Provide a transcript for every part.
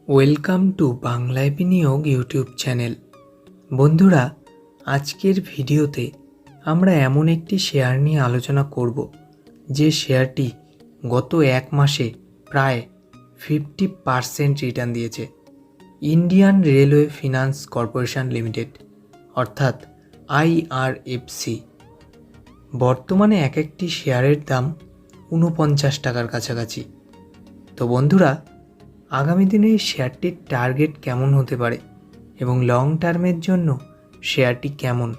Welcome to বাংলায় বিনিয়োগ YouTube channel. বন্ধুরা, আজকের ভিডিওতে আমরা এমন একটি শেয়ার নিয়ে আলোচনা করব যে শেয়ারটি গত এক মাসে প্রায় 50% রিটার্ন দিয়েছে। Indian railway finance corporation limited অর্থাৎ আইআরএফসি। বর্তমানে এক একটি শেয়ারের দাম 49 টাকার কাছাকাছি। তো বন্ধুরা, আগামী দিনে এই শেয়ারটির টার্গেট কেমন হতে পারে এবং লং টার্মের জন্য শেয়ারটি কেমন,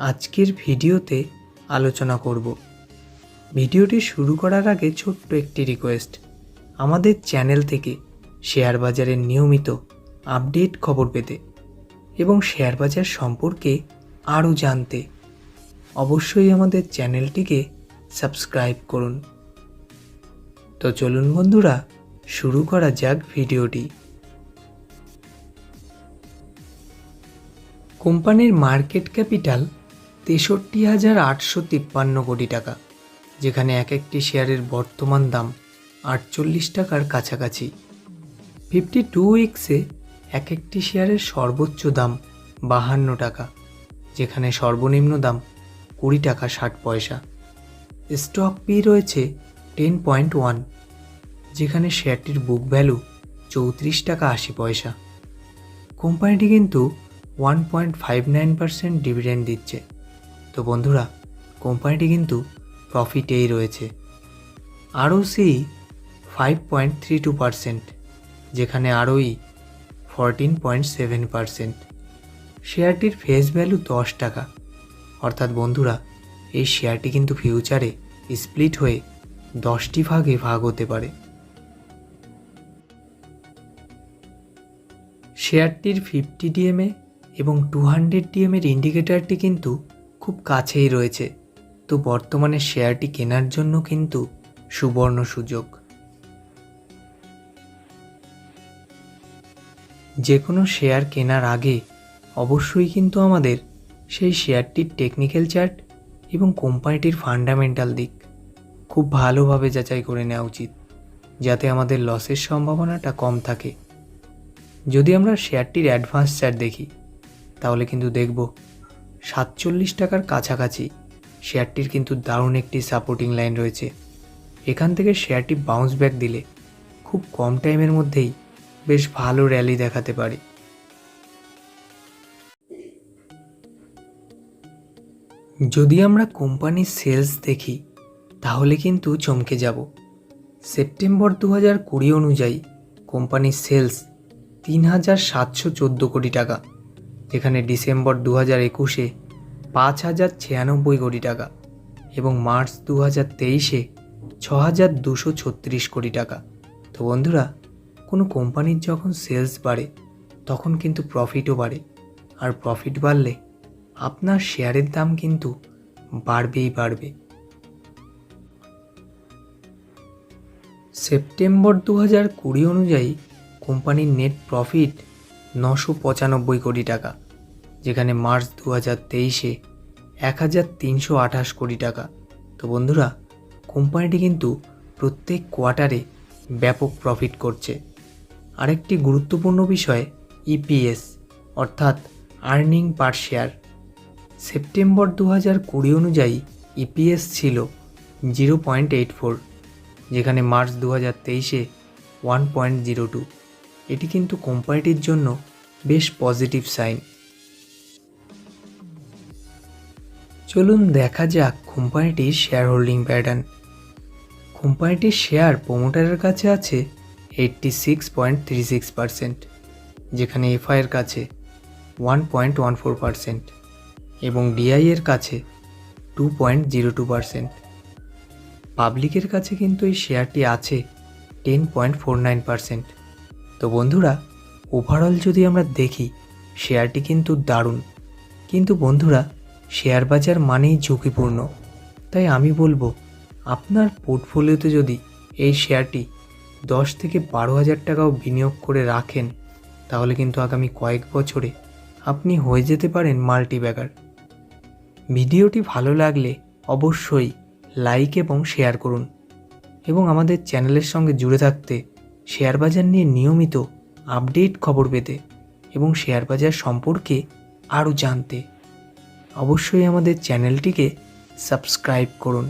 আজকের ভিডিওতে আলোচনা করব। ভিডিওটি শুরু করার আগে ছোট্ট একটি রিকোয়েস্ট, আমাদের চ্যানেল থেকে শেয়ার বাজারের নিয়মিত আপডেট খবর পেতে এবং শেয়ার বাজার সম্পর্কে আরও জানতে অবশ্যই আমাদের চ্যানেলটিকে সাবস্ক্রাইব করুন। তো চলুন বন্ধুরা, শুরু করা যাক ভিডিওটি। কোম্পানির মার্কেট ক্যাপিটাল 63,853 কোটি টাকা, যেখানে এক একটি শেয়ারের বর্তমান দাম 48 টাকার কাছাকাছি। 52 উইক্সে এক একটি শেয়ারের সর্বোচ্চ দাম 52 টাকা, যেখানে সর্বনিম্ন দাম 20 টাকা 60 পয়সা। স্টক পি রয়েছে 10.1, যেখানে শেয়ারটির বুক ভ্যালু 34 টাকা 80 পয়সা। কোম্পানিটি কিন্তু 1.59% ডিভিডেন্ড দিচ্ছে। তো বন্ধুরা, কোম্পানিটি কিন্তু প্রফিটেই রয়েছে। আরওসি 5.32%, যেখানে আরওই 14.7%। শেয়ারটির ফেস ভ্যালু 10 টাকা, অর্থাৎ বন্ধুরা, এই শেয়ারটি কিন্তু ফিউচারে স্প্লিট হয়ে 10টি ভাগে ভাগ হতে পারে। শেয়ারটির 50 ডিএমএ এবং 200 ডিএমের ইন্ডিকেটরটি কিন্তু খুব কাছেই রয়েছে। তো বর্তমানে শেয়ারটি কেনার জন্য কিন্তু সুবর্ণ সুযোগ। যে কোনো শেয়ার কেনার আগে অবশ্যই কিন্তু আমাদের সেই শেয়ারটির টেকনিক্যাল চার্ট এবং কোম্পানিটির ফান্ডামেন্টাল দিক খুব ভালোভাবে যাচাই করে নেওয়া উচিত, যাতে আমাদের লসের সম্ভাবনাটা কম থাকে। যদি আমরা শেয়ারটির অ্যাডভান্স চার্ট দেখি, তাহলে কিন্তু দেখব 47 টাকার কাছাকাছি শেয়ারটির কিন্তু দারুণ একটি সাপোর্টিং লাইন রয়েছে। এখান থেকে শেয়ারটি বাউন্স ব্যাক দিলে খুব কম টাইমের মধ্যেই বেশ ভালো র্যালি দেখাতে পারে। যদি আমরা কোম্পানির সেলস দেখি, তাহলে কিন্তু চমকে যাব। সেপ্টেম্বর 2020 অনুযায়ী কোম্পানির সেলস 3,714 কোটি টাকা, যেখানে ডিসেম্বর 2021-এ 5,096 কোটি টাকা এবং মার্চ 2023-এ 6,236 কোটি টাকা। তো বন্ধুরা, কোনো কোম্পানির যখন সেলস বাড়ে তখন কিন্তু প্রফিটও বাড়ে, আর প্রফিট বাড়লে আপনার শেয়ারের দাম কিন্তু বাড়বেই বাড়বে। সেপ্টেম্বর 2020 অনুযায়ী কোম্পানির নেট প্রফিট 995 কোটি টাকা, যেখানে মার্চ 2023-এ 1,328 কোটি টাকা। তো বন্ধুরা, কোম্পানিটি কিন্তু প্রত্যেক কোয়ার্টারে ব্যাপক প্রফিট করছে। আরেকটি গুরুত্বপূর্ণ বিষয় ইপিএস অর্থাৎ আর্নিং পার শেয়ার। সেপ্টেম্বর 2020 অনুযায়ী ইপিএস ছিল 0.84, যেখানে মার্চ 2023-এ 1.02। এটি কিন্তু কোম্পানিটির জন্য বেশ পজিটিভ সাইন। চলুন দেখা যাক কোম্পানিটির শেয়ার হোল্ডিং প্যাটার্ন। কোম্পানিটির শেয়ার প্রোমোটারের কাছে আছে 86.36%, যেখানে এফআই এর কাছে 1.14% এবং ডিআই এর কাছে 2.02%। পাবলিকের কাছে কিন্তু এই শেয়ারটি আছে 10.49%। তো বন্ধুরা, ওভারঅল যদি আমরা দেখি, শেয়ারটি কিন্তু দারুণ। কিন্তু বন্ধুরা, শেয়ার বাজার মানেই ঝুঁকিপূর্ণ। তাই আমি বলবো, আপনার পোর্টফোলিওতে যদি এই শেয়ারটি 10 থেকে 12,000 টাকাও বিনিয়োগ করে রাখেন, তাহলে কিন্তু আগামী কয়েক বছরে আপনি হয়ে যেতে পারেন মাল্টিব্যাগার। ভিডিওটি ভালো লাগলে অবশ্যই লাইক এবং শেয়ার করুন এবং আমাদের চ্যানেলের সঙ্গে জুড়ে থাকতে শেয়ার বাজার নিয়ে নিয়মিত আপডেট খবর পেতে এবং শেয়ার বাজার সম্পর্কে আরও জানতে অবশ্যই আমাদের চ্যানেলটিকে সাবস্ক্রাইব করুন।